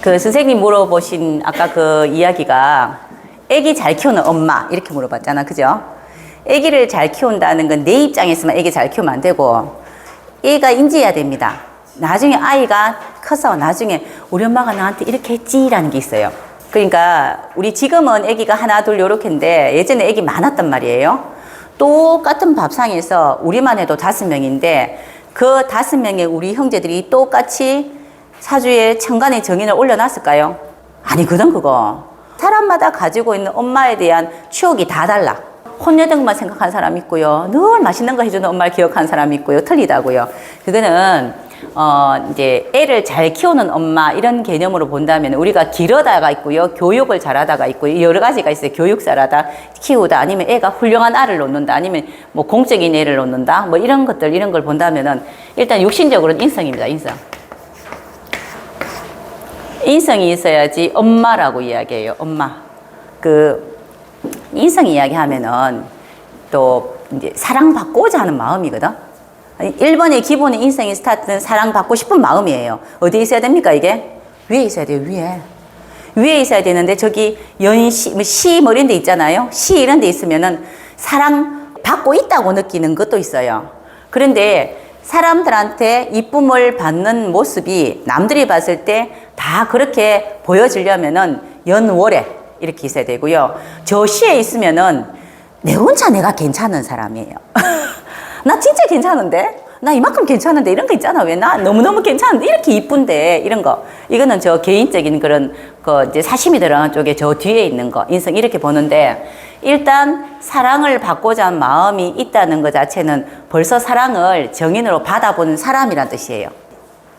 그 선생님 물어보신 아까 그 이야기가 애기 잘 키우는 엄마 이렇게 물어봤잖아. 그죠? 애기를 잘 키운다는 건 내 입장에서만 애기 잘 키우면 안 되고 애가 인지해야 됩니다. 나중에 아이가 커서 나중에 우리 엄마가 나한테 이렇게 했지라는 게 있어요. 그러니까 우리 지금은 애기가 하나 둘 요렇게인데 예전에 애기 많았단 말이에요. 똑같은 밥상에서 우리만 해도 5명인데 그 5명의 우리 형제들이 똑같이 사주에 천간의 정인을 올려놨을까요? 아니거든 그거. 사람마다 가지고 있는 엄마에 대한 추억이 다 달라. 혼내등만 생각하는 사람 있고요. 늘 맛있는 거 해주는 엄마를 기억하는 사람이 있고요. 틀리다고요. 그거는 이제 애를 잘 키우는 엄마 이런 개념으로 본다면 우리가 기르다가 있고요. 교육을 잘하다가 있고요. 여러 가지가 있어요. 교육 잘하다, 키우다, 아니면 애가 훌륭한 알을 놓는다, 아니면 뭐 공적인 애를 놓는다, 뭐 이런 것들, 이런 걸 본다면은 일단 육신적으로는 인성입니다. 인성. 인성이 있어야지 엄마라고 이야기해요. 엄마. 그 인성 이야기하면은 또 이제 사랑받고자 하는 마음이거든. 1번의 기본의 인성의 스타트는 사랑받고 싶은 마음이에요. 어디에 있어야 됩니까, 이게? 위에 있어야 돼요, 위에. 위에 있어야 되는데, 저기, 시 뭐 이런 데 있잖아요. 시 이런 데 있으면은 사랑받고 있다고 느끼는 것도 있어요. 그런데 사람들한테 이쁨을 받는 모습이 남들이 봤을 때 다 그렇게 보여지려면은 연월에 이렇게 있어야 되고요. 저 시에 있으면은 내 혼자 내가 괜찮은 사람이에요. 나 진짜 괜찮은데? 나 이만큼 괜찮은데? 이런 거 있잖아. 왜 나 너무너무 괜찮은데? 이렇게 이쁜데? 이런 거. 이거는 저 개인적인 그런, 이제 사심이 들어간 쪽에 저 뒤에 있는 거. 인성 이렇게 보는데, 일단 사랑을 받고자 하는 마음이 있다는 것 자체는 벌써 사랑을 정인으로 받아보는 사람이란 뜻이에요.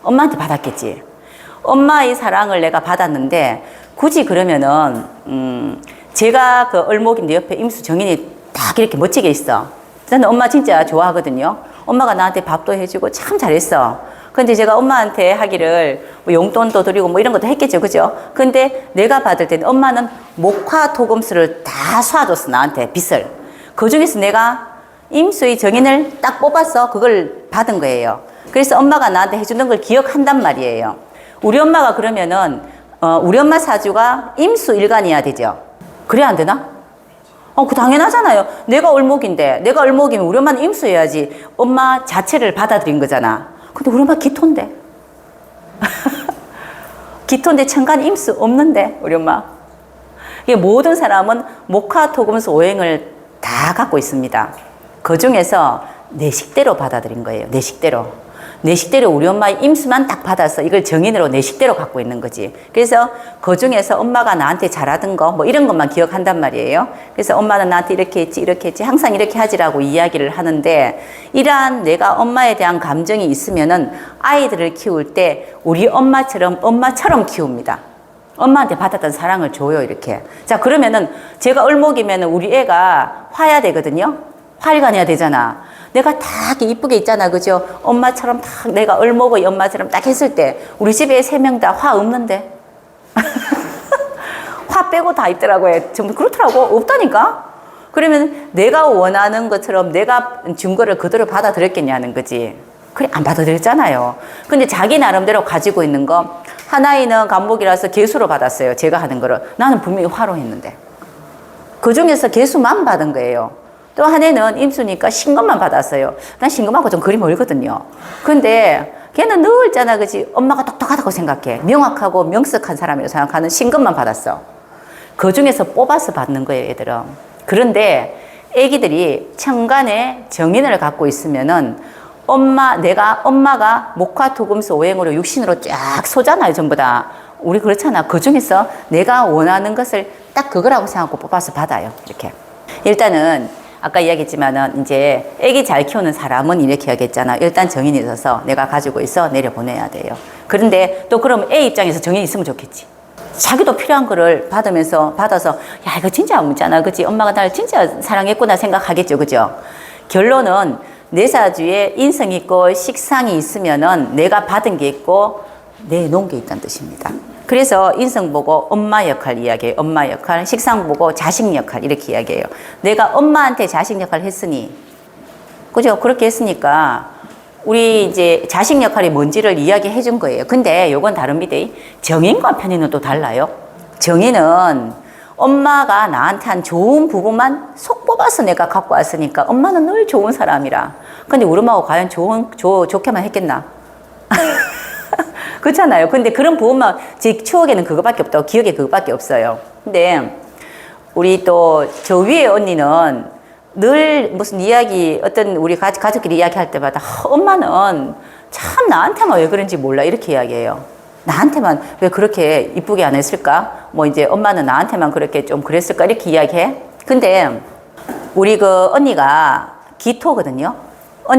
엄마한테 받았겠지. 엄마의 사랑을 내가 받았는데, 굳이 그러면은, 제가 그 얼목인데 옆에 임수 정인이 딱 이렇게 멋지게 있어. 저는 엄마 진짜 좋아하거든요. 엄마가 나한테 밥도 해주고 참 잘했어. 근데 제가 엄마한테 하기를 뭐 용돈도 드리고 뭐 이런 것도 했겠죠. 그죠? 근데 내가 받을 때는 엄마는 목화 토금수를 다 쏴줬어. 나한테 빚을. 그 중에서 내가 임수의 정인을 딱 뽑아서 그걸 받은 거예요. 그래서 엄마가 나한테 해주는 걸 기억한단 말이에요. 우리 엄마가 그러면은 우리 엄마 사주가 임수 일간이어야 되죠. 그래야 안 되나? 그 당연하잖아요. 내가 을목인데, 내가 을목이면 우리 엄마는 임수여야지. 엄마 자체를 받아들인 거잖아. 근데 우리 엄마 기토인데. 기토인데 천간 임수 없는데, 우리 엄마. 이게 모든 사람은 목화, 토금수, 오행을 다 갖고 있습니다. 그 중에서 내 식대로 받아들인 거예요. 내 식대로. 내 식대로 우리 엄마의 임수만 딱 받아서 이걸 정인으로 내 식대로 갖고 있는 거지. 그래서 그 중에서 엄마가 나한테 잘하던 거 뭐 이런 것만 기억한단 말이에요. 그래서 엄마는 나한테 이렇게 했지 이렇게 했지 항상 이렇게 하지라고 이야기를 하는데, 이러한 내가 엄마에 대한 감정이 있으면은 아이들을 키울 때 우리 엄마처럼 키웁니다. 엄마한테 받았던 사랑을 줘요, 이렇게. 자, 그러면은 제가 을목이면은 우리 애가 화야 되거든요. 화일관해야 되잖아. 내가 다 이쁘게 있잖아. 그죠? 엄마처럼 딱 내가 을목의 엄마처럼 딱 했을 때 우리 집에 3명 다 화 없는데? 화 빼고 다 있더라고요. 정말 그렇더라고. 없다니까? 그러면 내가 원하는 것처럼 내가 준 거를 그대로 받아들였겠냐는 거지. 그래, 안 받아들였잖아요. 근데 자기 나름대로 가지고 있는 거, 하나이는 간목이라서 개수로 받았어요. 제가 하는 거를. 나는 분명히 화로 했는데. 그 중에서 개수만 받은 거예요. 또 한 애는 임수니까 신금만 받았어요. 난 신금하고 좀 거리 멀거든요. 근데 걔는 늘 있잖아, 그지? 엄마가 똑똑하다고 생각해. 명확하고 명석한 사람이라고 생각하는 신금만 받았어. 그 중에서 뽑아서 받는 거예요, 얘들은. 그런데 애기들이 천간에 정인을 갖고 있으면은 엄마가 목화, 토금수, 오행으로 육신으로 쫙 쏘잖아요, 전부 다. 우리 그렇잖아. 그 중에서 내가 원하는 것을 딱 그거라고 생각하고 뽑아서 받아요, 이렇게. 일단은 아까 이야기했지만은 이제 애기 잘 키우는 사람은 이렇게 하겠잖아. 일단 정인이 있어서 내가 가지고 있어 내려보내야 돼요. 그런데 또 그럼 애 입장에서 정인이 있으면 좋겠지. 자기도 필요한 거를 받아서 야, 이거 진짜 아무잖아. 그치? 엄마가 나를 진짜 사랑했구나 생각하겠죠. 그죠? 결론은 내 사주에 인성이 있고 식상이 있으면은 내가 받은 게 있고 내놓은 게 있다는 뜻입니다. 그래서 인성 보고 엄마 역할 이야기해요. 엄마 역할, 식상 보고 자식 역할 이렇게 이야기해요. 내가 엄마한테 자식 역할을 했으니, 그죠? 그렇게 했으니까 우리 이제 자식 역할이 뭔지를 이야기해 준 거예요. 근데 요건 다릅니다. 정인과 편인은 또 달라요. 정인은 엄마가 나한테 한 좋은 부분만 속 뽑아서 내가 갖고 왔으니까 엄마는 늘 좋은 사람이라. 근데 우리 엄마가 과연 좋게만 했겠나? 그렇잖아요. 근데 그런 부분만 제 추억에는 그거밖에 없다고, 기억에 그거밖에 없어요. 근데 우리 또 저 위에 언니는 늘 무슨 이야기, 어떤 우리 가족끼리 이야기할 때마다 엄마는 참 나한테만 왜 그런지 몰라 이렇게 이야기해요. 나한테만 왜 그렇게 이쁘게 안 했을까? 뭐 이제 엄마는 나한테만 그렇게 좀 그랬을까? 이렇게 이야기해. 근데 우리 그 언니가 기토거든요.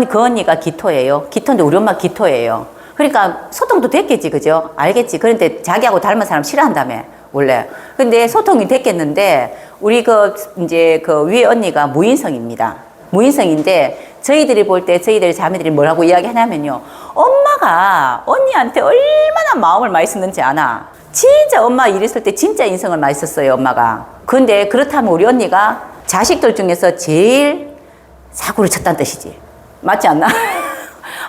그 언니가 기토예요. 기토인데 우리 엄마 기토예요. 그러니까 소통도 됐겠지, 그죠? 알겠지. 그런데 자기하고 닮은 사람 싫어한다며, 원래. 근데 소통이 됐겠는데, 우리 이제 위에 언니가 무인성입니다. 무인성인데, 저희들이 볼 때 저희들 자매들이 뭐라고 이야기하냐면요. 엄마가 언니한테 얼마나 마음을 많이 썼는지 아나? 진짜 엄마 일 있을 때 진짜 인성을 많이 썼어요, 엄마가. 근데 그렇다면 우리 언니가 자식들 중에서 제일 사고를 쳤다는 뜻이지. 맞지 않나?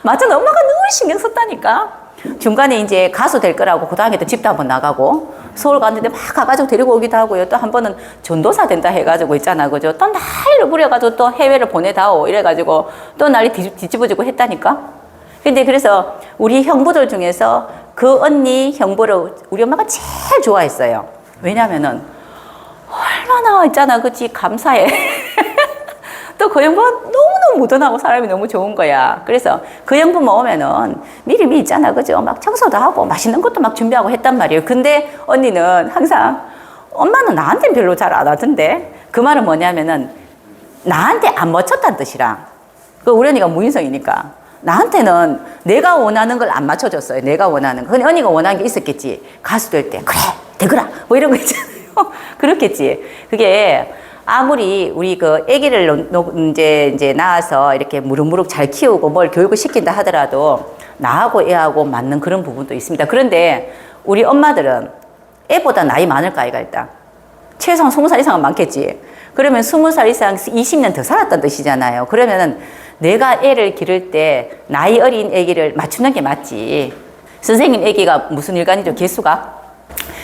맞잖아. 엄마가 늘 신경 썼다니까. 중간에 이제 가수 될 거라고 그 다음에 또 집도 한번 나가고 서울 갔는데 막 가가지고 데리고 오기도 하고요. 또 한 번은 전도사 된다 해가지고 있잖아. 그죠? 또 난리를 부려가지고 또 해외를 보내다오. 이래가지고 또 난리 뒤집어지고 했다니까. 근데 그래서 우리 형부들 중에서 그 언니 형부를 우리 엄마가 제일 좋아했어요. 왜냐면은 얼마나 있잖아. 그치? 감사해. 또 그 형부가 너무너무 무던하고 사람이 너무 좋은 거야. 그래서 그 형부만 오면은 미리미리 있잖아. 그죠? 막 청소도 하고 맛있는 것도 막 준비하고 했단 말이에요. 근데 언니는 항상 엄마는 나한테는 별로 잘 안 하던데. 그 말은 뭐냐면은 나한테 안 맞췄다는 뜻이라. 그 우리 언니가 무인성이니까. 나한테는 내가 원하는 걸 안 맞춰줬어요. 내가 원하는 거. 근데 언니가 원하는 게 있었겠지. 가수 될 때. 그래, 되거라. 뭐 이런 거 있잖아요. 그렇겠지. 그게 아무리 우리 그 아기를 이제 낳아서 이렇게 무럭무럭 잘 키우고 뭘 교육을 시킨다 하더라도 나하고 애하고 맞는 그런 부분도 있습니다. 그런데 우리 엄마들은 애보다 나이 많을까, 아이가 일단. 최소한 20살 이상은 많겠지. 그러면 20살 이상 20년 더 살았다는 뜻이잖아요. 그러면은 내가 애를 기를 때 나이 어린 아기를 맞추는 게 맞지. 선생님 아기가 무슨 일간이죠? 개수가?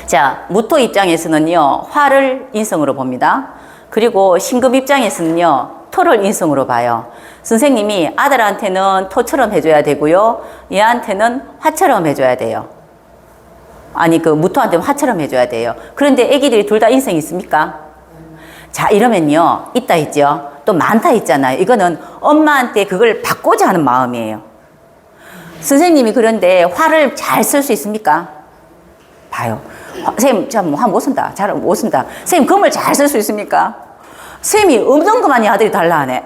자, 무토 입장에서는요, 화를 인성으로 봅니다. 그리고 신금 입장에서는요, 토를 인성으로 봐요. 선생님이 아들한테는 토처럼 해줘야 되고요, 얘한테는 화처럼 해줘야 돼요. 아니, 그 무토한테는 화처럼 해줘야 돼요. 그런데 애기들이 둘 다 인성이 있습니까? 자, 이러면요, 있다 있죠. 또 많다 있잖아요. 이거는 엄마한테 그걸 받고자 하는 마음이에요. 선생님이 그런데 화를 잘 쓸 수 있습니까? 봐요. 선생님, 참, 화 못 쓴다. 잘 못 쓴다. 선생님, 금을 잘 쓸 수 있습니까? 선생님이 엄청 그만이 아들이 달라 하네.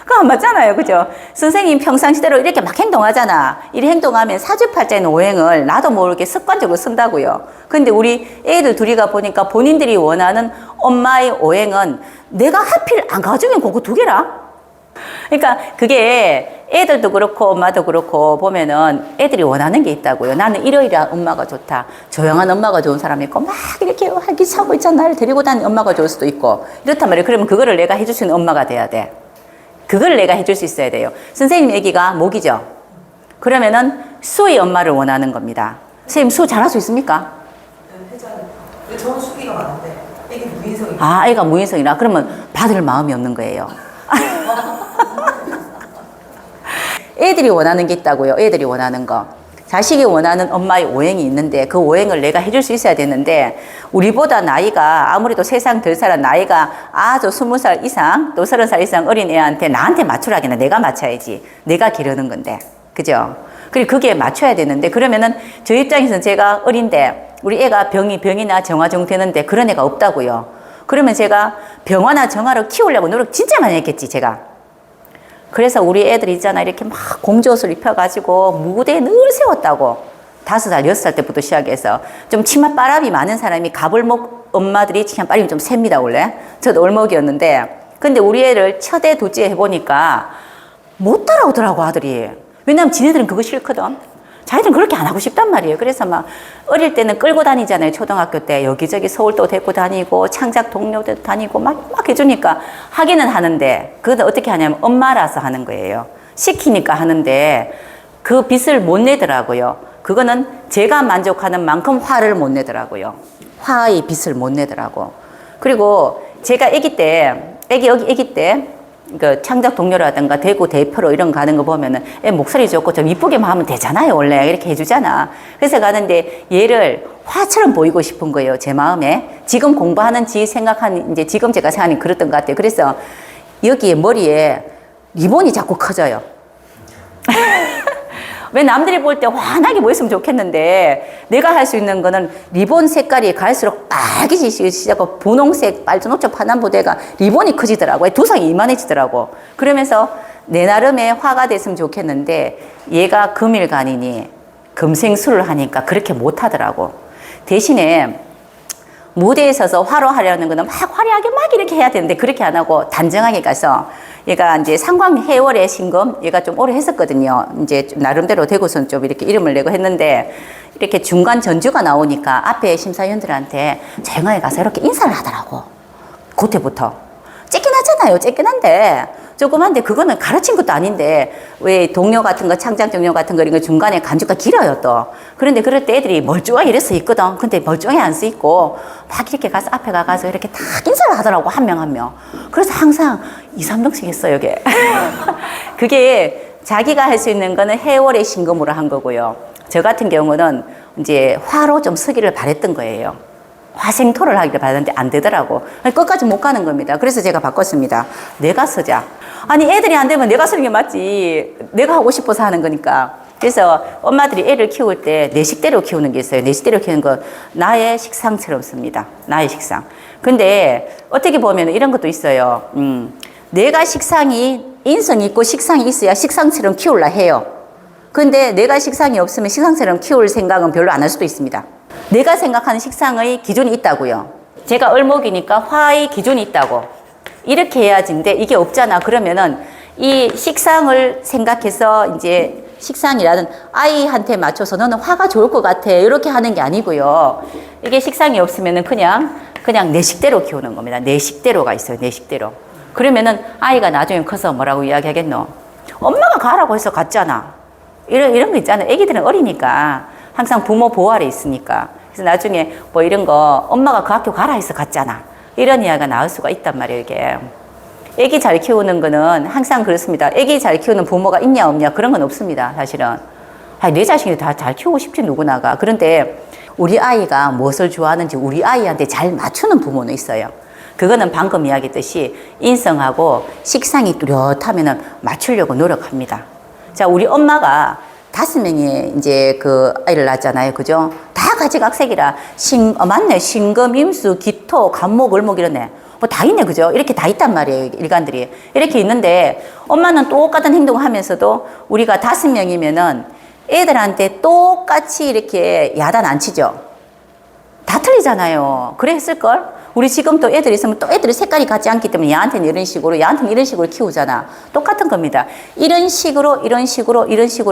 그거 안 맞잖아요. 그죠? 선생님 평상시대로 이렇게 막 행동하잖아. 이렇게 행동하면 사주팔자에는 오행을 나도 모르게 습관적으로 쓴다고요. 근데 우리 애들 둘이가 보니까 본인들이 원하는 엄마의 오행은 내가 하필 안 가져온 그거 두 개라? 그러니까 그게 애들도 그렇고 엄마도 그렇고 보면은 애들이 원하는 게 있다고요. 나는 이러이러한 엄마가 좋다. 조용한 엄마가 좋은 사람이 있고 막 이렇게 활기차고 있잖아. 나를 데리고 다니는 엄마가 좋을 수도 있고 이렇단 말이에요. 그러면 그거를 내가 해줄 수 있는 엄마가 돼야 돼. 그걸 내가 해줄 수 있어야 돼요. 선생님 애기가 목이죠. 그러면은 수의 엄마를 원하는 겁니다. 선생님 수 잘할 수 있습니까? 네, 해줘요. 저는 수기가 많은데 애기 무인성이. 아, 애가 무인성이라 그러면 받을 마음이 없는 거예요. 애들이 원하는 게 있다고요. 애들이 원하는 거. 자식이 원하는 엄마의 오행이 있는데 그 오행을 내가 해줄 수 있어야 되는데 우리보다 나이가 아무래도 세상 덜 살아 나이가 아주 20살 이상 또 30살 이상 어린 애한테 나한테 맞추라기는 내가 맞춰야지. 내가 기르는 건데. 그죠? 그리고 그게 맞춰야 되는데 그러면은 저 입장에서는 제가 어린데 우리 애가 병이나 정화정 되는데 그런 애가 없다고요. 그러면 제가 병화나 정화를 키우려고 노력 진짜 많이 했겠지 제가. 그래서 우리 애들 있잖아 이렇게 막 공주옷을 입혀가지고 무대에 늘 세웠다고. 5살, 6살 때부터 시작해서 좀 치맛바람이 많은 사람이 가불목 엄마들이 치맛바람이 좀 셉니다 원래. 저도 올목이었는데 근데 우리 애를 첫애, 둘째 해보니까 못 따라오더라고 아들이. 왜냐면 지네들은 그거 싫거든. 자기들은 그렇게 안 하고 싶단 말이에요. 그래서 막 어릴 때는 끌고 다니잖아요. 초등학교 때 여기저기 서울도 데리고 다니고 창작 동료도 다니고 막 해주니까 하기는 하는데 그것도 어떻게 하냐면 엄마라서 하는 거예요. 시키니까 하는데 그 빚을 못 내더라고요. 그거는 제가 만족하는 만큼 화를 못 내더라고요. 화의 빚을 못 내더라고. 그리고 제가 아기 때, 그 창작 동료라든가 대구 대표로 이런 거 가는 거 보면은 애 목소리 좋고 좀 이쁘게만 하면 되잖아요. 원래 이렇게 해주잖아. 그래서 가는데 얘를 화처럼 보이고 싶은 거예요. 제 마음에. 지금 공부하는지 생각하는, 이제 지금 제가 생각하니 그랬던 것 같아요. 그래서 여기에 머리에 리본이 자꾸 커져요. 왜 남들이 볼 때 환하게 보였으면 좋겠는데 내가 할 수 있는 거는 리본 색깔이 갈수록 빨개지기 시작하고 분홍색, 빨주노초, 파남보대가 리본이 커지더라고요. 두상이 이만해지더라고. 그러면서 내 나름의 화가 됐으면 좋겠는데 얘가 금일간이니 금생술을 하니까 그렇게 못하더라고. 대신에 무대에 서서 화로 하려는 거는 막 화려하게 막 이렇게 해야 되는데 그렇게 안 하고 단정하게 가서 얘가 이제 상광해월의 신금 얘가 좀 오래 했었거든요. 이제 나름대로 대구선 좀 이렇게 이름을 내고 했는데 이렇게 중간 전주가 나오니까 앞에 심사위원들한테 조용하게 가서 이렇게 인사를 하더라고. 그때부터. 쬐끈하잖아요. 쬐끈한데 조그만데 그거는 가르친 것도 아닌데 왜 동료 같은 거 창작 동료 같은 거 이런 거 중간에 간주가 길어요 또. 그런데 그럴 때 애들이 멀쩡하게 이래 서 있거든. 근데 멀쩡히 안 서 있고 막 이렇게 가서 앞에 가서 이렇게 딱 인사를 하더라고 한 명 한 명. 그래서 항상 2, 3등씩 했어요 이게. 그게 자기가 할 수 있는 거는 해월의 신금으로 한 거고요. 저 같은 경우는 이제 화로 좀 서기를 바랬던 거예요. 화생토를 하기를 바랐는데 안 되더라고. 끝까지 못 가는 겁니다. 그래서 제가 바꿨습니다. 내가 서자. 아니 애들이 안 되면 내가 서는 게 맞지. 내가 하고 싶어서 하는 거니까. 그래서 엄마들이 애를 키울 때 내 식대로 키우는 게 있어요. 내 식대로 키우는 건 나의 식상처럼 씁니다. 나의 식상. 근데 어떻게 보면 이런 것도 있어요. 내가 식상이 인성이 있고 식상이 있어야 식상처럼 키울라 해요. 근데 내가 식상이 없으면 식상처럼 키울 생각은 별로 안 할 수도 있습니다. 내가 생각하는 식상의 기준이 있다고요. 제가 을목이니까 화의 기준이 있다고. 이렇게 해야지인데 이게 없잖아. 그러면은 이 식상을 생각해서 이제 식상이라는 아이한테 맞춰서 너는 화가 좋을 것 같아. 이렇게 하는 게 아니고요. 이게 식상이 없으면은 그냥 내 식대로 키우는 겁니다. 내 식대로가 있어요. 내 식대로. 그러면은 아이가 나중에 커서 뭐라고 이야기하겠노? 엄마가 가라고 해서 갔잖아. 이런 거 있잖아. 애기들은 어리니까. 항상 부모 보호 아래 있으니까. 그래서 나중에 뭐 이런 거 엄마가 그 학교 가라 해서 갔잖아. 이런 이야기가 나올 수가 있단 말이에요, 이게. 애기 잘 키우는 거는 항상 그렇습니다. 애기 잘 키우는 부모가 있냐 없냐 그런 건 없습니다, 사실은. 내 자식이 다 잘 키우고 싶지 누구나가. 그런데 우리 아이가 무엇을 좋아하는지 우리 아이한테 잘 맞추는 부모는 있어요. 그거는 방금 이야기했듯이 인성하고 식상이 뚜렷하면은 맞추려고 노력합니다. 자, 우리 엄마가 5명이 이제 그 아이를 낳았잖아요. 그죠? 다 가지각색이라. 맞네. 신금, 임수, 기토, 간목, 을목 이러네. 뭐 다 있네. 그죠? 이렇게 다 있단 말이에요. 일간들이. 이렇게 있는데 엄마는 똑같은 행동을 하면서도 우리가 5명이면은 애들한테 똑같이 이렇게 야단 안 치죠? 다 틀리잖아요. 그래 했을걸? 우리 지금 또 애들이 있으면 또 애들이 색깔이 같지 않기 때문에 얘한테는 이런 식으로, 얘한테는 이런 식으로 키우잖아. 똑같은 겁니다. 이런 식으로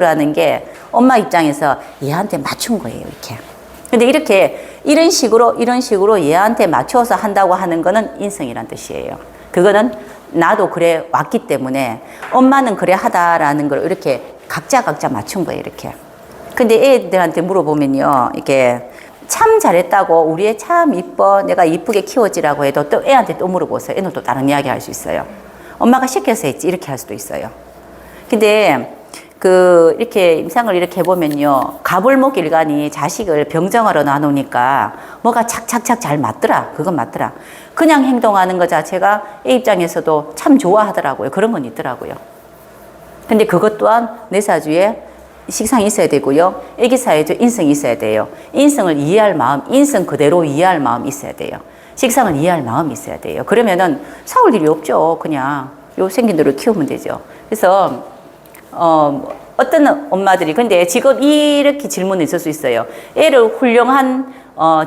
하는 게 엄마 입장에서 얘한테 맞춘 거예요, 이렇게. 근데 이런 식으로 얘한테 맞춰서 한다고 하는 거는 인성이란 뜻이에요. 그거는 나도 그래 왔기 때문에 엄마는 그래 하다라는 걸 이렇게 각자 맞춘 거예요, 이렇게. 근데 애들한테 물어보면요, 이게 참 잘했다고 우리 애 참 이뻐 내가 이쁘게 키웠지라고 해도 또 애한테 또 물어보세요. 애는 또 다른 이야기 할 수 있어요. 엄마가 시켜서 했지 이렇게 할 수도 있어요. 근데 이렇게 임상을 이렇게 해보면요, 갑을목 일간이 자식을 병정하러 나누니까 뭐가 착착착 잘 맞더라. 그건 맞더라. 그냥 행동하는 것 자체가 애 입장에서도 참 좋아하더라고요. 그런 건 있더라고요. 근데 그것 또한 내 사주에 식상이 있어야 되고요. 애기 사회도 인성이 있어야 돼요. 인성을 이해할 마음, 인성 그대로 이해할 마음이 있어야 돼요. 식상을 이해할 마음이 있어야 돼요. 그러면은 싸울 일이 없죠. 그냥 요 생긴 대로 키우면 되죠. 그래서 어떤 엄마들이 근데 지금 이렇게 질문이 있을 수 있어요. 애를 훌륭한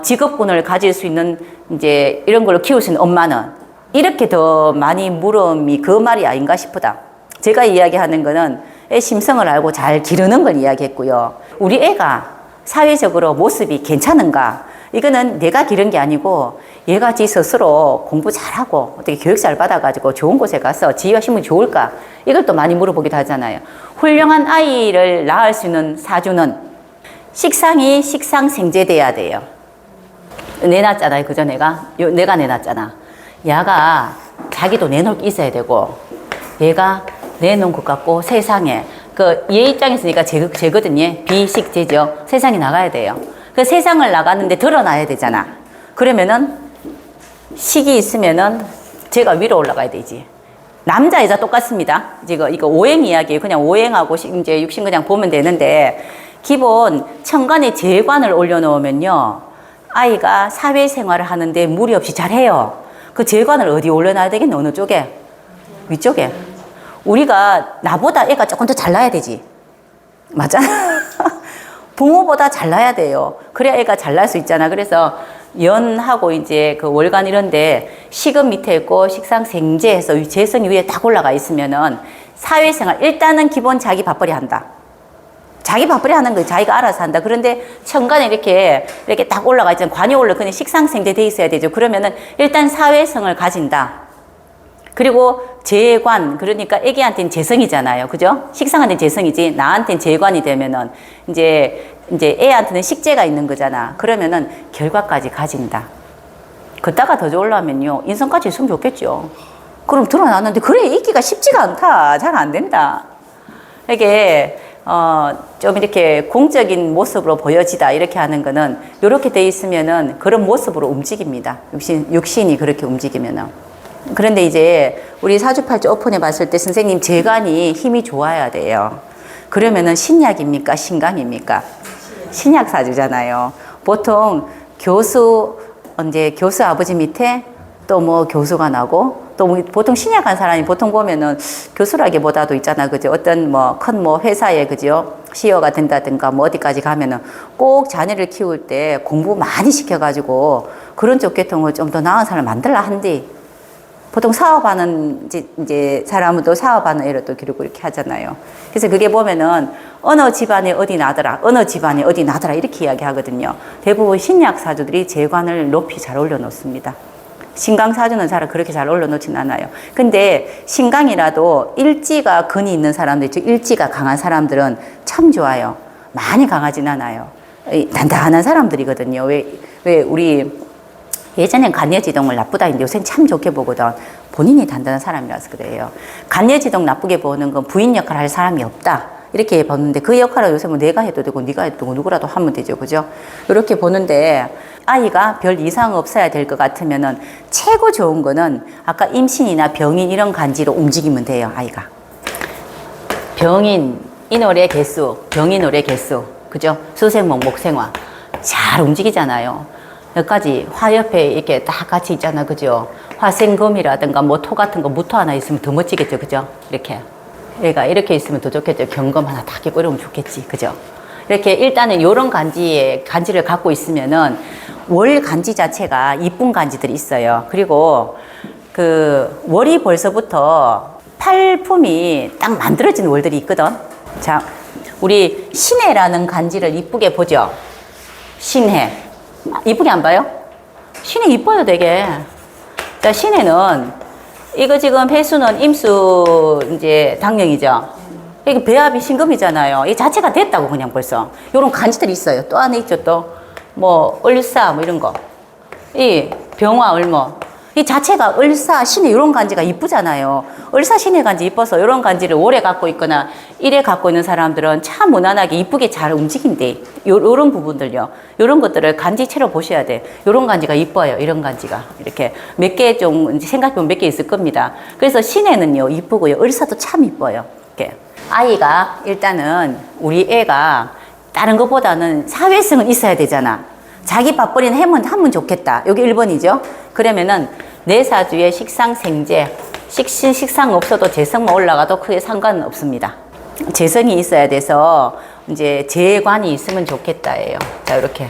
직업군을 가질 수 있는 이제 이런 걸로 키울 수 있는 엄마는 이렇게 더 많이 물음이 그 말이 아닌가 싶다. 제가 이야기하는 거는 애 심성을 알고 잘 기르는 걸 이야기했고요. 우리 애가 사회적으로 모습이 괜찮은가? 이거는 내가 기른 게 아니고 얘가 지 스스로 공부 잘하고 어떻게 교육 잘 받아가지고 좋은 곳에 가서 지위와 신분이 좋을까? 이걸 또 많이 물어보기도 하잖아요. 훌륭한 아이를 낳을 수 있는 사주는 식상이 식상생재돼야 돼요. 내놨잖아요. 그죠? 내가 내놨잖아. 야가 자기도 내놓을 게 있어야 되고 얘가 내놓은 것 같고 세상에 얘 입장에서니까 쟤거든요. 비식재죠. 세상에 나가야 돼요. 그 세상을 나가는데 드러나야 되잖아. 그러면은 식이 있으면은 쟤가 위로 올라가야 되지. 남자 여자 똑같습니다. 지금 이거 오행 이야기예요. 그냥 오행하고 이제 육신 그냥 보면 되는데 기본 천간에 재관을 올려놓으면요 아이가 사회생활을 하는데 무리 없이 잘해요. 그 재관을 어디 올려놔야 되겠네? 어느 쪽에? 위쪽에. 우리가 나보다 애가 조금 더 잘나야 되지. 맞잖아. 부모보다 잘나야 돼요. 그래야 애가 잘날 수 있잖아. 그래서 연하고 이제 그 월간 이런데 식은 밑에 있고 식상생재해서 재성이 위에 딱 올라가 있으면은 사회생활 일단은 기본 자기 밥벌이 한다. 자기 밥벌이 하는 거 자기가 알아서 한다. 그런데 천간에 이렇게 딱 올라가 있잖아요. 관이 올라 그냥 식상생재 돼 있어야 되죠. 그러면은 일단 사회성을 가진다. 그리고 재관, 그러니까 애기한테는 재성이잖아요. 그죠? 식상한테는 재성이지. 나한테는 재관이 되면은 이제 애한테는 식재가 있는 거잖아. 그러면은 결과까지 가진다. 그따가 더 좋으려면요. 인성까지 있으면 좋겠죠. 그럼 드러났는데, 그래, 있기가 쉽지가 않다. 잘 안 된다. 이게, 좀 이렇게 공적인 모습으로 보여지다. 이렇게 하는 거는, 이렇게 돼 있으면은 그런 모습으로 움직입니다. 육신이 그렇게 움직이면은. 그런데 이제 우리 사주팔자 오픈해 봤을 때 선생님 재관이 힘이 좋아야 돼요. 그러면은 신약입니까? 신강입니까? 신약 사주잖아요. 보통 교수 아버지 밑에 또 뭐 교수가 나고 또 보통 신약한 사람이 보통 보면은 교수라기보다도 있잖아. 그죠? 어떤 큰 회사에 그죠? CEO가 된다든가 어디까지 가면은 꼭 자녀를 키울 때 공부 많이 시켜가지고 그런 쪽 계통을 좀 더 나은 사람을 만들라 한디. 보통 사업하는 이제 사람은 또 사업하는 애를 또 기르고 이렇게 하잖아요. 그래서 그게 보면은 어느 집안에 어디 나더라, 어느 집안에 어디 나더라 이렇게 이야기하거든요. 대부분 신약 사주들이 재관을 높이 잘 올려놓습니다. 신강 사주는 잘 그렇게 잘 올려놓진 않아요. 근데 신강이라도 일지가 근이 있는 사람들, 즉 일지가 강한 사람들은 참 좋아요. 많이 강하진 않아요. 단단한 사람들이거든요. 왜 우리 예전엔 간예지동을 나쁘다 했는데 요새는 참 좋게 보거든. 본인이 단단한 사람이라서 그래요. 간예지동 나쁘게 보는 건 부인 역할을 할 사람이 없다. 이렇게 보는데 그 역할을 요새 내가 해도 되고 네가 해도 되고 누구라도 하면 되죠. 그죠? 이렇게 보는데 아이가 별 이상 없어야 될 것 같으면은 최고 좋은 거는 아까 임신이나 병인 이런 간지로 움직이면 돼요. 아이가. 병인, 인월의 개수, 병인월의 개수. 그죠? 수생목, 목생화. 잘 움직이잖아요. 여기까지 화 옆에 이렇게 딱 같이 있잖아. 그죠? 화생금이라든가 토 같은 거 무토 하나 있으면 더 멋지겠죠. 그죠? 이렇게. 얘가 이렇게 있으면 더 좋겠죠. 경금 하나 딱 끼고 이러면 좋겠지. 그죠? 이렇게 일단은 요런 간지를 갖고 있으면은 월 간지 자체가 이쁜 간지들이 있어요. 그리고 월이 벌써부터 팔품이 딱 만들어진 월들이 있거든. 자, 우리 신해라는 간지를 이쁘게 보죠. 신해. 이쁘게 안 봐요? 신해 이뻐요, 되게. 자, 신해는, 이거 지금 해수는 임수, 당령이죠. 이게 배합이 신금이잖아요. 이 자체가 됐다고, 그냥 벌써. 요런 간지들이 있어요. 또 안에 있죠, 또. 을사, 이런 거. 이 병화, 을모. 이 자체가 을사, 신해, 이런 간지가 이쁘잖아요. 을사, 신해 간지 이뻐서 이런 간지를 오래 갖고 있거나 일에 갖고 있는 사람들은 참 무난하게 이쁘게 잘 움직인대. 요런 부분들요. 요런 것들을 간지채로 보셔야 돼. 요런 간지가 이뻐요. 이런 간지가. 이렇게 몇 개 좀 생각해보면 몇 개 있을 겁니다. 그래서 신해는요, 이쁘고요. 을사도 참 이뻐요. 이렇게. 아이가 일단은 우리 애가 다른 것보다는 사회성은 있어야 되잖아. 자기 밥벌이는 하면 좋겠다. 여기 1번이죠. 그러면은 내 사주에 식상생재, 식상 없어도 재성만 올라가도 크게 상관은 없습니다. 재성이 있어야 돼서 재관이 있으면 좋겠다예요. 자, 이렇게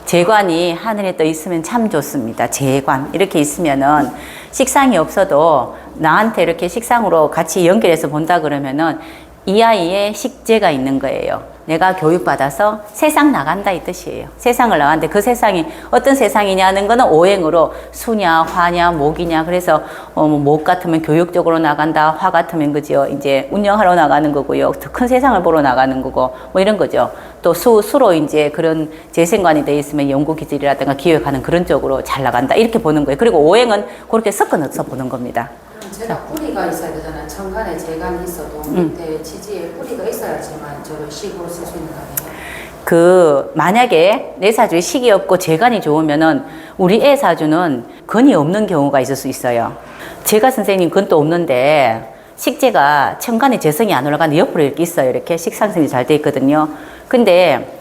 재관이 하늘에 떠 있으면 참 좋습니다. 재관 이렇게 있으면은 식상이 없어도 나한테 이렇게 식상으로 같이 연결해서 본다 그러면은 이 아이의 식재가 있는 거예요. 내가 교육받아서 세상 나간다 이 뜻이에요. 세상을 나가는데 그 세상이 어떤 세상이냐는 거는 오행으로 수냐, 화냐, 목이냐. 그래서 목 같으면 교육적으로 나간다. 화 같으면 그죠. 이제 운영하러 나가는 거고요. 더 큰 세상을 보러 나가는 거고 뭐 이런 거죠. 또 수로 이제 그런 재생관이 돼 있으면 연구 기질이라든가 기획하는 그런 쪽으로 잘 나간다. 이렇게 보는 거예요. 그리고 오행은 그렇게 섞어 넣어서 보는 겁니다. 제가 뿌리가 있어야 되잖아요. 천간에 재간이 있어도 밑에 지지에 뿌리가 있어야지만 저를 식으로 쓸 수 있는 거아니에요? 만약에 내 사주에 식이 없고 재간이 좋으면은 우리 애 사주는 건이 없는 경우가 있을 수 있어요. 제가 선생님 건도 없는데 식재가 천간에 재성이 안 올라가는데 옆으로 이렇게 있어요. 이렇게 식상생이 잘 돼 있거든요. 근데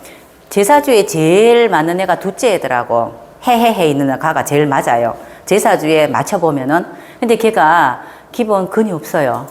제 사주에 제일 많은 애가 둘째 애더라고. 해해해 있는 애가 제일 맞아요. 제 사주에 맞춰보면은. 근데 걔가 기본 근이 없어요.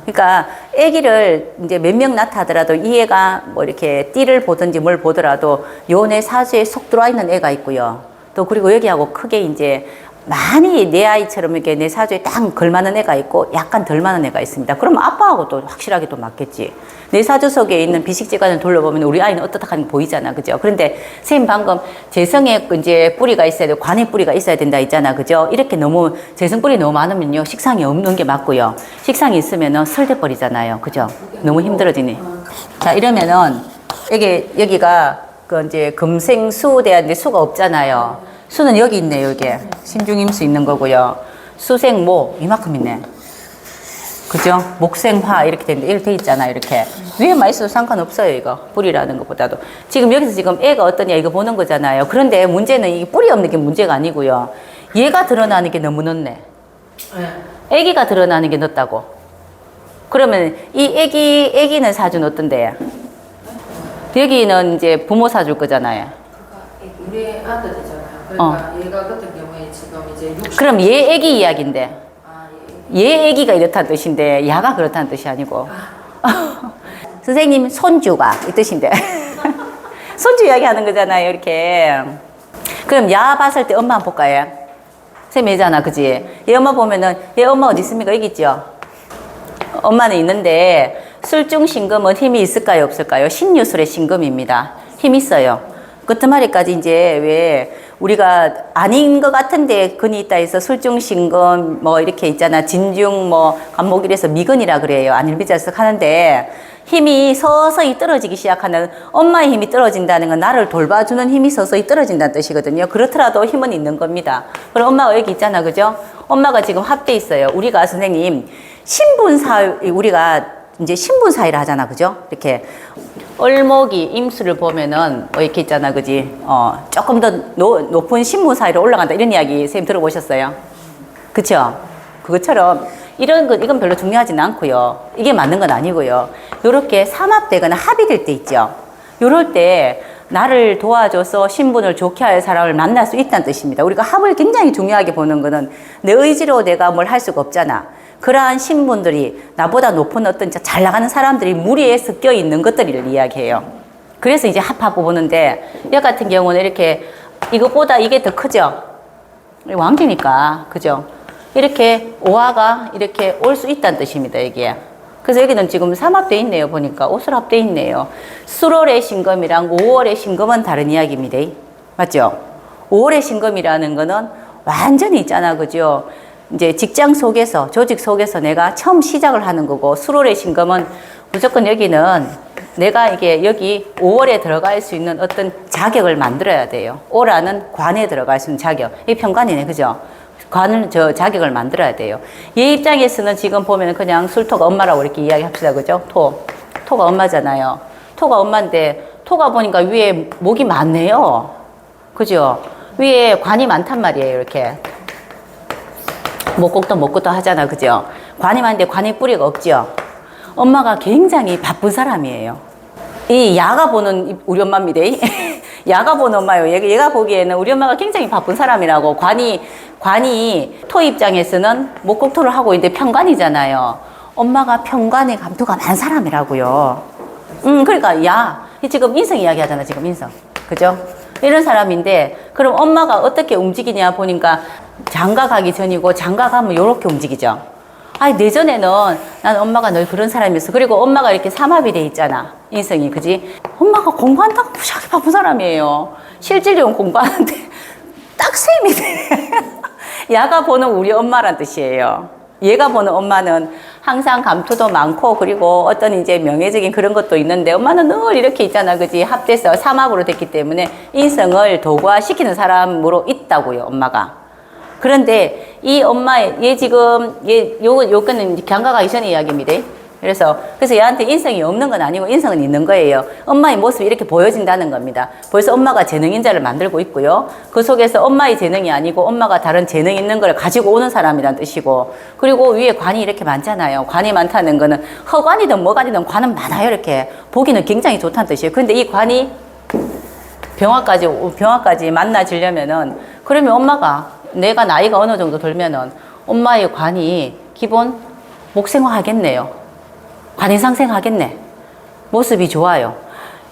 그러니까 애기를 이제 몇 명 낳다더라도 이 애가 뭐 이렇게 띠를 보든지 뭘 보더라도 요 내 사주에 속 들어와 있는 애가 있고요. 또 그리고 여기하고 크게 이제 많이 내 아이처럼 이렇게 내 사주에 딱 걸맞는 애가 있고 약간 덜 많은 애가 있습니다. 그러면 아빠하고 또 확실하게 또 맞겠지. 내 사주 속에 있는 비식재관을 돌려보면 우리 아이는 어떻다는 게 보이잖아. 그죠? 그런데 선생님 방금 재성에 이제 뿌리가 있어야 돼. 관의 뿌리가 있어야 된다 있잖아. 그죠? 이렇게 너무 재성 뿌리 너무 많으면요. 식상이 없는 게 맞고요. 식상이 있으면은 설대버리잖아요. 그죠? 너무 힘들어지네. 자, 이러면은 여기가 그 이제 금생수 대한데 수가 없잖아요. 수는 여기 있네요. 이게 신중임수 있는 거고요. 수생모 이만큼 있네. 그죠? 목생화 이렇게 되는데 이렇게 돼 있잖아요. 이렇게 위에만 있어도 상관없어요. 이거 뿌리라는 것보다도 지금 여기서 지금 애가 어떠냐 이거 보는 거잖아요. 그런데 문제는 이 뿌리 없는 게 문제가 아니고요. 얘가 드러나는 게 너무 늦네. 애기가 드러나는 게 늦다고. 그러면 이 애기는 사주는 어떤데? 여기는 이제 부모 사줄 거잖아요. 그러니까 우리 아들이잖아요. 그러니까 얘가 같은 경우에 지금 이제 60. 그럼 얘 애기 이야기인데 아, 얘 애기가 이렇다는 뜻인데 야가 그렇다는 뜻이 아니고 선생님 손주가 이 뜻인데 손주 이야기 하는 거잖아요. 이렇게 그럼 야 봤을 때 엄마 한번 볼까요? 선생님 얘잖아. 그지? 얘 엄마 보면은 얘 엄마 어디 있습니까? 여기 있죠? 엄마는 있는데 술중신금은 힘이 있을까요? 없을까요? 신유술의 신금입니다. 힘 있어요. 끝머리까지 이제 왜 우리가 아닌 것 같은데 근이 있다 해서 술중신금 뭐 이렇게 있잖아. 진중 뭐 간목일에서 미근이라 그래요. 안일비자석 하는데 힘이 서서히 떨어지기 시작하는 엄마의 힘이 떨어진다는 건 나를 돌봐주는 힘이 서서히 떨어진다는 뜻이거든요. 그렇더라도 힘은 있는 겁니다. 그럼 엄마가 여기 있잖아. 그죠? 엄마가 지금 합돼 있어요. 우리가 선생님 신분사위 우리가 이제 신분사위를 하잖아. 그죠? 이렇게 을목이 임수를 보면은 뭐 이렇게 있잖아. 그지? 조금 더 높은 신분사위로 올라간다. 이런 이야기 선생님 들어보셨어요? 그쵸? 그것처럼 이건 별로 중요하진 않고요. 이게 맞는 건 아니고요. 요렇게 삼합되거나 합이 될 때 있죠. 요럴 때 나를 도와줘서 신분을 좋게 할 사람을 만날 수 있다는 뜻입니다. 우리가 합을 굉장히 중요하게 보는 거는 내 의지로 내가 뭘 할 수가 없잖아. 그러한 신분들이 나보다 높은 어떤 잘 나가는 사람들이 무리에 섞여 있는 것들을 이야기해요. 그래서 이제 합하고 보는데 얘 같은 경우는 이렇게 이것보다 이게 더 크죠. 왕기니까 그죠. 이렇게 오화가 이렇게 올 수 있다는 뜻입니다. 이게. 그래서 여기는 지금 삼합돼 있네요. 보니까 오술합돼 있네요. 수월의 신금이랑 5월의 신금은 다른 이야기입니다. 맞죠? 5월의 신금이라는 거는 완전히 있잖아. 그죠? 이제 직장 속에서, 조직 속에서 내가 처음 시작을 하는 거고, 수월의 신금은 무조건 여기는 내가 이게 여기 5월에 들어갈 수 있는 어떤 자격을 만들어야 돼요. 오라는 관에 들어갈 수 있는 자격. 이게 편관이네. 그죠? 자격을 만들어야 돼요. 얘 입장에서는 지금 보면 그냥 술토가 엄마라고 이렇게 이야기합시다. 그죠? 토가 엄마잖아요. 토가 엄마인데, 토가 보니까 위에 목이 많네요. 그죠? 위에 관이 많단 말이에요. 이렇게. 목국도 하잖아. 그죠? 관이 많은데 관이 뿌리가 없죠? 엄마가 굉장히 바쁜 사람이에요. 이 야가 보는 우리 엄마입니다. 야가 보는 엄마예요. 얘가 보기에는 우리 엄마가 굉장히 바쁜 사람이라고. 관이 토 입장에서는 목국토를 하고 있는데 편관이잖아요. 엄마가 편관에 감투가 많은 사람이라고요. 그러니까 지금 인성 이야기 하잖아. 지금 인성. 그죠? 이런 사람인데 그럼 엄마가 어떻게 움직이냐 보니까 장가 가기 전이고 장가 가면 요렇게 움직이죠. 아, 내전에는 난 엄마가 늘 그런 사람이었어. 그리고 엄마가 이렇게 삼합이 돼 있잖아. 인성이, 그지? 엄마가 공부한다고 무지하게 바쁜 사람이에요. 실질적으로 공부하는데 딱 셈이 돼. 야가 보는 우리 엄마란 뜻이에요. 얘가 보는 엄마는 항상 감투도 많고, 그리고 어떤 이제 명예적인 그런 것도 있는데, 엄마는 늘 이렇게 있잖아. 그지? 합돼서 삼합으로 됐기 때문에 인성을 도구화시키는 사람으로 있다고요, 엄마가. 그런데 이 엄마의, 얘 지금, 요거는 경과가 이전의 이야기입니다. 그래서 얘한테 인성이 없는 건 아니고 인성은 있는 거예요. 엄마의 모습이 이렇게 보여진다는 겁니다. 벌써 엄마가 재능인자를 만들고 있고요. 그 속에서 엄마의 재능이 아니고 엄마가 다른 재능 있는 걸 가지고 오는 사람이란 뜻이고, 그리고 위에 관이 이렇게 많잖아요. 관이 많다는 거는 허관이든 뭐관이든 관은 많아요. 이렇게 보기는 굉장히 좋다는 뜻이에요. 근데 이 관이 병화까지 만나지려면은, 그러면 엄마가, 내가 나이가 어느 정도 들면은 엄마의 관이 기본 목생화 하겠네요. 관인상생 하겠네. 모습이 좋아요.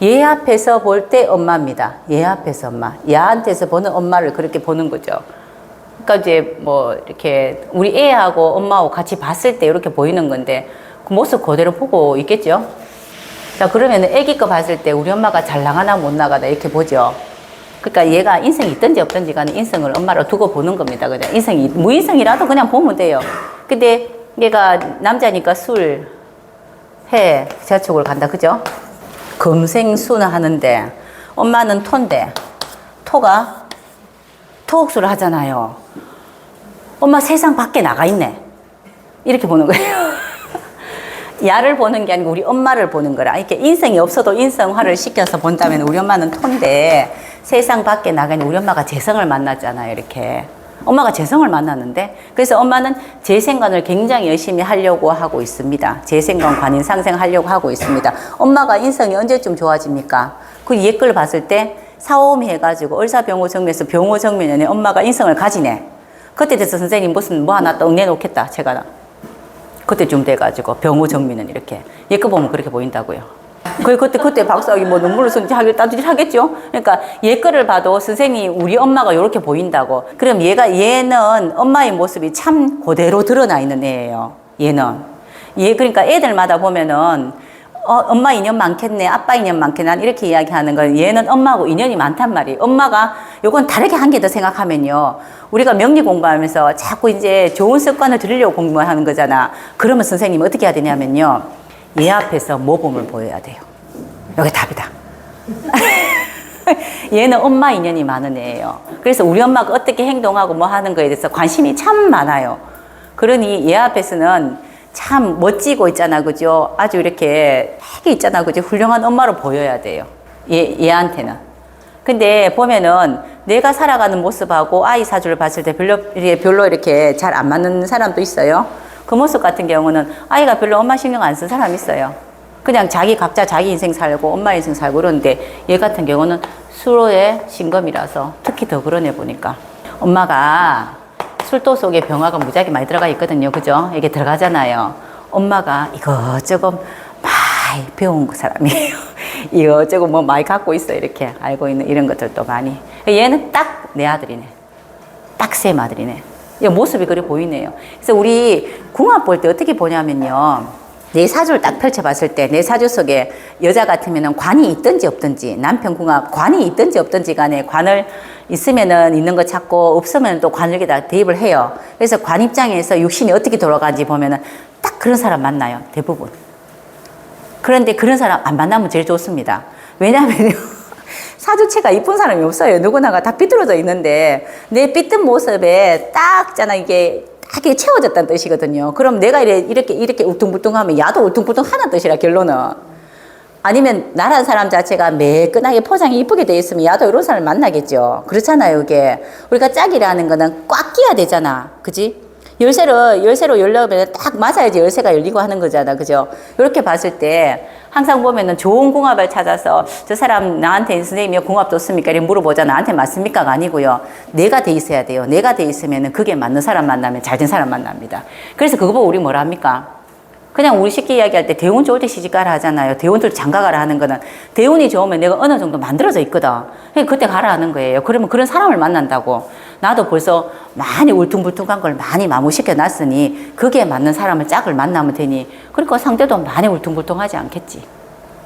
얘 앞에서 볼 때 엄마입니다. 얘 앞에서 엄마. 얘한테서 보는 엄마를 그렇게 보는 거죠. 그러니까 이제 뭐 이렇게 우리 애하고 엄마하고 같이 봤을 때 이렇게 보이는 건데, 그 모습 그대로 보고 있겠죠. 자, 그러면 애기 거 봤을 때 우리 엄마가 잘 나가나 못 나가나 이렇게 보죠. 그러니까 얘가 인성이 있든지 없든지 간에 인성을 엄마로 두고 보는 겁니다. 그냥 인성이, 무인성이라도 그냥 보면 돼요. 근데 얘가 남자니까 술, 해, 저쪽으로 간다. 그죠? 금생수는 하는데, 엄마는 토인데, 토가 토옥수를 하잖아요. 엄마 세상 밖에 나가 있네. 이렇게 보는 거예요. 야를 보는 게 아니고 우리 엄마를 보는 거라. 이렇게 인성이 없어도 인성화를 시켜서 본다면 우리 엄마는 토인데, 세상 밖에 나가 있는 우리 엄마가 재성을 만났잖아요. 이렇게. 엄마가 재성을 만났는데, 그래서 엄마는 재생관을 굉장히 열심히 하려고 하고 있습니다. 재생관 관인 상생하려고 하고 있습니다. 엄마가 인성이 언제쯤 좋아집니까? 그 옛 걸 봤을 때 사오미 해가지고 을사병호 정면에서 병호 정면에 엄마가 인성을 가지네. 그때 돼서 선생님 무슨 뭐 하나 떡 내놓겠다. 제가 그때쯤 돼가지고 병호 정면은 이렇게 옛 거 보면 그렇게 보인다고요. 그때 박사학위 뭐 논문을 쓴지 따지지 하겠죠? 그러니까 얘 거를 봐도 선생님 우리 엄마가 이렇게 보인다고. 그럼 얘는 엄마의 모습이 참 그대로 드러나 있는 애예요. 그러니까 애들마다 보면은, 엄마 인연 많겠네, 아빠 인연 많겠네, 이렇게 이야기하는 건 얘는 엄마하고 인연이 많단 말이에요. 엄마가 요건 다르게 한 개 더 생각하면요. 우리가 명리 공부하면서 자꾸 이제 좋은 습관을 들이려고 공부하는 거잖아. 그러면 선생님 어떻게 해야 되냐면요. 얘 앞에서 모범을 보여야 돼요. 여기 답이다. 얘는 엄마 인연이 많은 애예요. 그래서 우리 엄마가 어떻게 행동하고 뭐 하는 거에 대해서 관심이 참 많아요. 그러니 얘 앞에서는 참 멋지고 있잖아, 그죠? 아주 이렇게 되게 있잖아, 그죠? 훌륭한 엄마로 보여야 돼요. 얘한테는. 근데 보면은 내가 살아가는 모습하고 아이 사주를 봤을 때 별로 이렇게 잘 안 맞는 사람도 있어요. 그 모습 같은 경우는 아이가 별로 엄마 신경 안 쓴 사람이 있어요. 그냥 각자 자기 인생 살고 엄마 인생 살고 그러는데, 얘 같은 경우는 수로의 신금이라서 특히 더 그러네 보니까. 엄마가 술도 속에 병화가 무지하게 많이 들어가 있거든요. 그죠? 이게 들어가잖아요. 엄마가 이것저것 많이 배운 사람이에요. 이것저것 뭐 많이 갖고 있어. 이렇게 알고 있는 이런 것들도 많이. 얘는 딱 내 아들이네. 딱 셈 아들이네. 모습이 그래 보이네요. 그래서 우리 궁합 볼 때 어떻게 보냐면요. 내 사주를 딱 펼쳐봤을 때 내 사주 속에 여자 같으면 관이 있든지 없든지, 남편 궁합 관이 있든지 없든지 간에 관을 있으면은 있는 거 찾고 없으면 또 관을 여기다 대입을 해요. 그래서 관 입장에서 육신이 어떻게 돌아가는지 보면은 딱 그런 사람 만나요. 대부분. 그런데 그런 사람 안 만나면 제일 좋습니다. 왜냐하면요. 사주체가 이쁜 사람이 없어요. 누구나가 다 삐뚤어져 있는데 내 삐뚤 모습에 딱 이게 딱 채워졌다는 뜻이거든요. 그럼 내가 이렇게 울퉁불퉁하면 야도 울퉁불퉁하다는 뜻이라, 결론은. 아니면 나란 사람 자체가 매끈하게 포장이 이쁘게 돼 있으면 야도 이런 사람을 만나겠죠. 그렇잖아요, 이게. 우리가 짝이라는 거는 꽉 끼야 되잖아. 그지? 열쇠로 열려면 딱 맞아야지 열쇠가 열리고 하는 거잖아. 그죠? 이렇게 봤을 때 항상 보면은 좋은 궁합을 찾아서 저 사람 나한테 선생님이 궁합 좋습니까? 이렇게 물어보잖아. 나한테 맞습니까가 아니고요. 내가 돼 있어야 돼요. 내가 돼 있으면은 그게 맞는 사람 만나면 잘된 사람 만납니다. 그래서 그거 보고 우리 뭐라 합니까? 그냥 우리 쉽게 이야기할 때 대운 좋을 때 시집가라 하잖아요. 대운들 장가가라 하는 거는 대운이 좋으면 내가 어느 정도 만들어져 있거든. 그러니까 그때 가라 하는 거예요. 그러면 그런 사람을 만난다고. 나도 벌써 많이 울퉁불퉁한 걸 많이 마무시켜 놨으니 거기에 맞는 사람을 짝을 만나면 되니 그러니까 상대도 많이 울퉁불퉁하지 않겠지.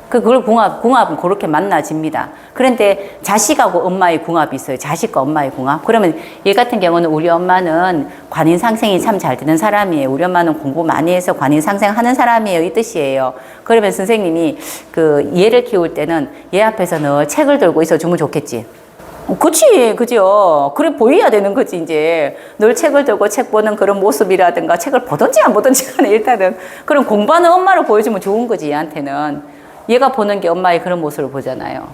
그걸 궁합은 그렇게 만나집니다. 그런데 자식하고 엄마의 궁합이 있어요. 자식과 엄마의 궁합. 그러면 얘 같은 경우는 우리 엄마는 관인상생이 참 잘 되는 사람이에요. 우리 엄마는 공부 많이 해서 관인상생하는 사람이에요. 이 뜻이에요. 그러면 선생님이 그 얘를 키울 때는 얘 앞에서 늘 책을 들고 있어 주면 좋겠지. 그치, 그죠. 그래 보여야 되는 거지, 이제. 늘 책을 들고 책 보는 그런 모습이라든가 책을 보든지 안 보든지 간에 일단은 그런 공부하는 엄마를 보여주면 좋은 거지, 얘한테는. 얘가 보는 게 엄마의 그런 모습을 보잖아요.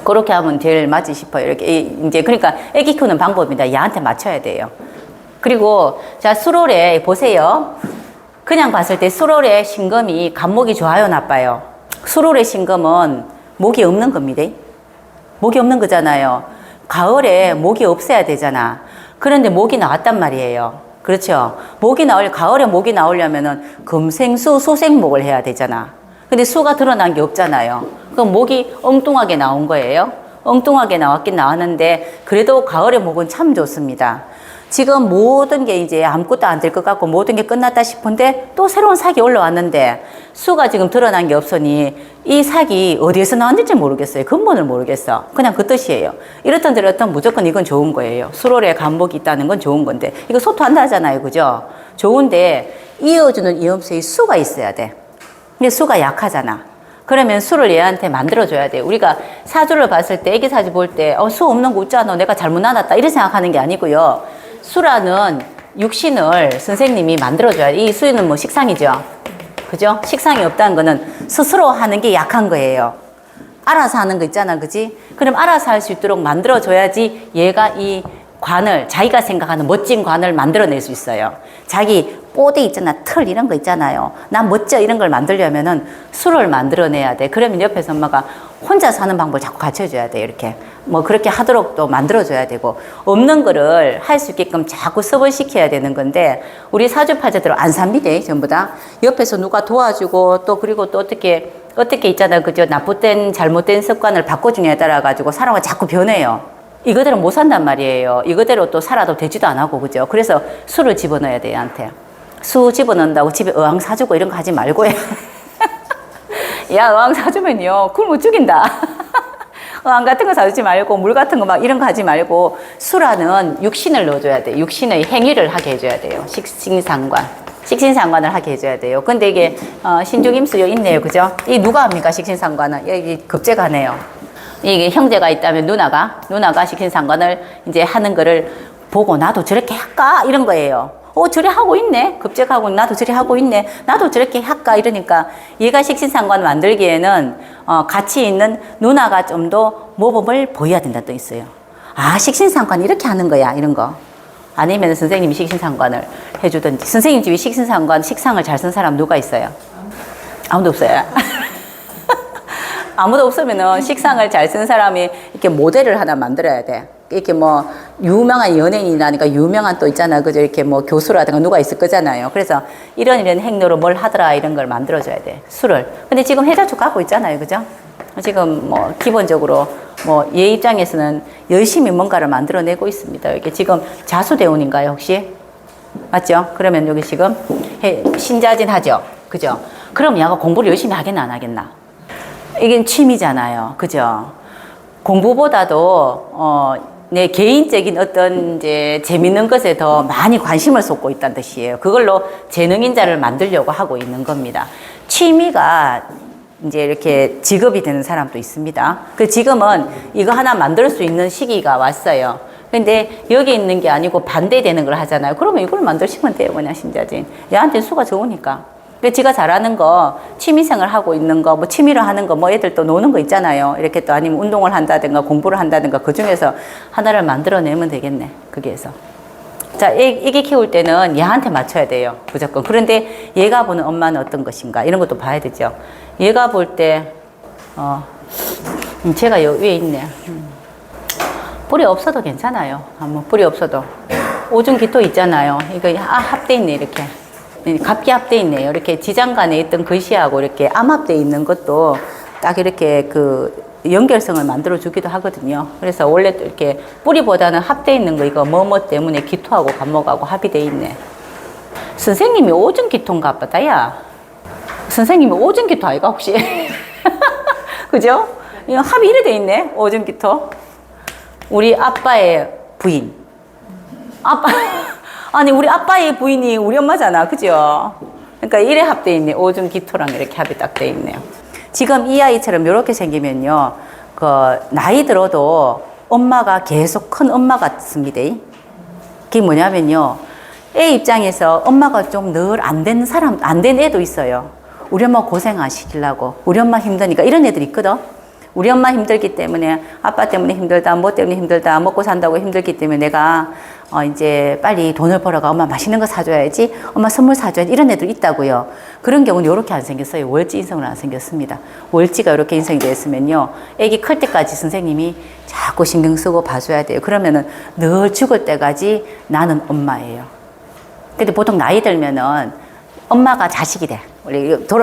그렇게 하면 제일 맞지 싶어요. 이렇게, 이제, 그러니까 애기 키우는 방법입니다. 얘한테 맞춰야 돼요. 그리고, 자, 수롤에, 보세요. 그냥 봤을 때 수롤의 신금이 간목이 좋아요, 나빠요? 수롤의 신금은 목이 없는 겁니다. 목이 없는 거잖아요. 가을에 목이 없어야 되잖아. 그런데 목이 나왔단 말이에요. 그렇죠? 가을에 목이 나오려면은 금생수, 소생목을 해야 되잖아. 근데 수가 드러난 게 없잖아요. 그럼 목이 엉뚱하게 나온 거예요. 엉뚱하게 나왔긴 나왔는데 그래도 가을의 목은 참 좋습니다. 지금 모든 게 이제 아무것도 안 될 것 같고 모든 게 끝났다 싶은데 또 새로운 sak이 올라왔는데 수가 지금 드러난 게 없으니 이 sak이 어디에서 나왔는지 모르겠어요. 근본을 모르겠어. 그냥 그 뜻이에요. 이렇든 저렇든 무조건 이건 좋은 거예요. 수롤에 간목이 있다는 건 좋은 건데 이거 소토한다 하잖아요. 그죠? 좋은데 이어주는 이음새의 수가 있어야 돼. 근데 수가 약하잖아. 그러면 수를 얘한테 만들어줘야 돼. 우리가 사주를 봤을 때, 애기 사주 볼 때, 수 없는 거 웃잖아. 내가 잘못 낳았다. 이렇게 생각하는 게 아니고요. 수라는 육신을 선생님이 만들어줘야 돼. 이 수는 뭐 식상이죠. 그죠? 식상이 없다는 거는 스스로 하는 게 약한 거예요. 알아서 하는 거 있잖아. 그지? 그럼 알아서 할 수 있도록 만들어줘야지 얘가 이 관을, 자기가 생각하는 멋진 관을 만들어낼 수 있어요. 자기 뽀대 있잖아, 틀 이런 거 있잖아요. 난 멋져 이런 걸 만들려면은 수를 만들어내야 돼. 그러면 옆에서 엄마가 혼자 사는 방법을 자꾸 가르쳐줘야 돼. 이렇게 뭐 그렇게 하도록 또 만들어줘야 되고 없는 거를 할 수 있게끔 자꾸 습을 시켜야 되는 건데 우리 사주파자들은 안 삽니다. 전부 다 옆에서 누가 도와주고 또 그리고 또 어떻게 있잖아, 그죠? 나쁘된 잘못된 습관을 바꿔주냐에 따라 가지고 사람은 자꾸 변해요. 이거대로 못 산단 말이에요. 이거대로 또 살아도 되지도 안 하고, 그죠? 그래서 수를 집어넣어야 돼, 얘한테. 수 집어넣는다고 집에 어항 사주고 이런 거 하지 말고 해. 야, 어항 사주면요. 그걸 못 죽인다. 어항 같은 거 사주지 말고, 물 같은 거 막 이런 거 하지 말고, 수라는 육신을 넣어줘야 돼. 육신의 행위를 하게 해줘야 돼요. 식신상관을 하게 해줘야 돼요. 근데 이게, 신중임수요 있네요. 그죠? 이 누가 합니까? 식신상관은. 여기 급제가네요. 이게 형제가 있다면 누나가 식신상관을 이제 하는 거를 보고 나도 저렇게 할까? 이런 거예요. 저래 하고 있네. 급제하고 나도 저래 하고 있네. 나도 저렇게 할까? 이러니까 얘가 식신상관 만들기에는 같이 있는 누나가 좀 더 모범을 보여야 된다는 뜻 있어요. 아, 식신상관 이렇게 하는 거야. 이런 거. 아니면 선생님이 식신상관을 해주든지. 선생님 집에 식신상관, 식상을 잘 쓴 사람 누가 있어요? 아무도 없어요. 아무도 없으면은 식상을 잘 쓴 사람이 이렇게 모델을 하나 만들어야 돼. 이렇게 뭐 유명한 연예인이라니까 유명한 또 있잖아. 그죠? 이렇게 뭐 교수라든가 누가 있을 거잖아요. 그래서 이런 행로로 뭘 하더라 이런 걸 만들어줘야 돼. 수를. 근데 지금 해자축 갖고 있잖아요. 그죠? 지금 뭐 기본적으로 뭐 얘 입장에서는 열심히 뭔가를 만들어내고 있습니다. 이게 지금 자수대운인가요 혹시? 맞죠? 그러면 여기 지금 신자진 하죠. 그죠? 그럼 얘가 공부를 열심히 하겠나 안 하겠나? 이게 취미잖아요. 그죠? 공부보다도, 내 개인적인 어떤 이제 재밌는 것에 더 많이 관심을 쏟고 있다는 뜻이에요. 그걸로 재능인자를 만들려고 하고 있는 겁니다. 취미가 이제 이렇게 직업이 되는 사람도 있습니다. 그 지금은 이거 하나 만들 수 있는 시기가 왔어요. 근데 여기 있는 게 아니고 반대되는 걸 하잖아요. 그러면 이걸 만드시면 돼요. 그냥 신자진. 얘한테 수가 좋으니까. 지가 잘하는 거, 취미생활 하고 있는 거, 뭐 취미로 하는 거, 뭐 애들 또 노는 거 있잖아요. 이렇게 또 아니면 운동을 한다든가 공부를 한다든가 그 중에서 하나를 만들어내면 되겠네. 거기에서. 자, 애기 키울 때는 얘한테 맞춰야 돼요. 무조건. 그런데 얘가 보는 엄마는 어떤 것인가. 이런 것도 봐야 되죠. 얘가 볼 때, 제가 여 위에 있네. 뿌리 없어도 괜찮아요. 뭐 뿌리 없어도. 오줌기토 있잖아요. 이거 합돼 있네, 이렇게. 갑기합돼 있네요. 이렇게 지장간에 있던 글씨하고 이렇게 암합돼 있는 것도 딱 이렇게 그 연결성을 만들어 주기도 하거든요. 그래서 원래 또 이렇게 뿌리보다는 합돼 있는 거 이거 뭐뭐 때문에 기토하고 간목하고 합이 돼 있네. 선생님이 오줌 기토인가 보다야. 선생님이 오줌 기토 아이가 혹시? 그죠? 이 합이 이래 돼 있네. 오줌 기토. 우리 아빠의 부인. 아니 우리 아빠의 부인이 우리 엄마잖아. 그죠? 그러니까 이래 합돼 있네. 오줌 기토랑 이렇게 합이 딱 돼 있네요. 지금 이 아이처럼 이렇게 생기면요, 그 나이 들어도 엄마가 계속 큰 엄마 같습니다. 그게 뭐냐면요, 애 입장에서 엄마가 좀 늘 안 된 사람, 안 된 애도 있어요. 우리 엄마 고생 안 시키려고, 우리 엄마 힘드니까 이런 애들 있거든. 우리 엄마 힘들기 때문에, 아빠 때문에 힘들다, 뭐 때문에 힘들다, 먹고 산다고 힘들기 때문에 내가 이제 빨리 돈을 벌어가 엄마 맛있는 거 사줘야지, 엄마 선물 사줘야지, 이런 애들 있다고요. 그런 경우는 이렇게 안 생겼어요. 월지 인성은 안 생겼습니다. 월지가 이렇게 인성이 되어 있으면요, 애기 클 때까지 선생님이 자꾸 신경 쓰고 봐줘야 돼요. 그러면은 늘 죽을 때까지 나는 엄마예요. 근데 보통 나이 들면은 엄마가 자식이 돼. 원래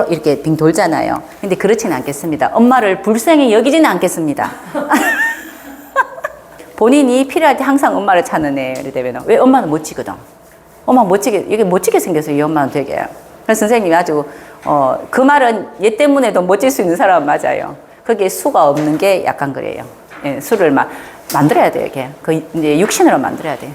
이렇게 빙 돌잖아요. 근데 그렇지는 않겠습니다. 엄마를 불쌍히 여기지는 않겠습니다. 본인이 필요할 때 항상 엄마를 찾는 애를 되면 왜 엄마는 멋지거든. 엄마 멋지게, 이게 멋지게 생겼어요. 이 엄마는 되게. 그래서 선생님이 아주, 그 말은 얘 때문에도 멋질 수 있는 사람은 맞아요. 거기에 수가 없는 게 약간 그래요. 예, 수를 만들어야 돼요. 이게. 그 이제 육신으로 만들어야 돼요.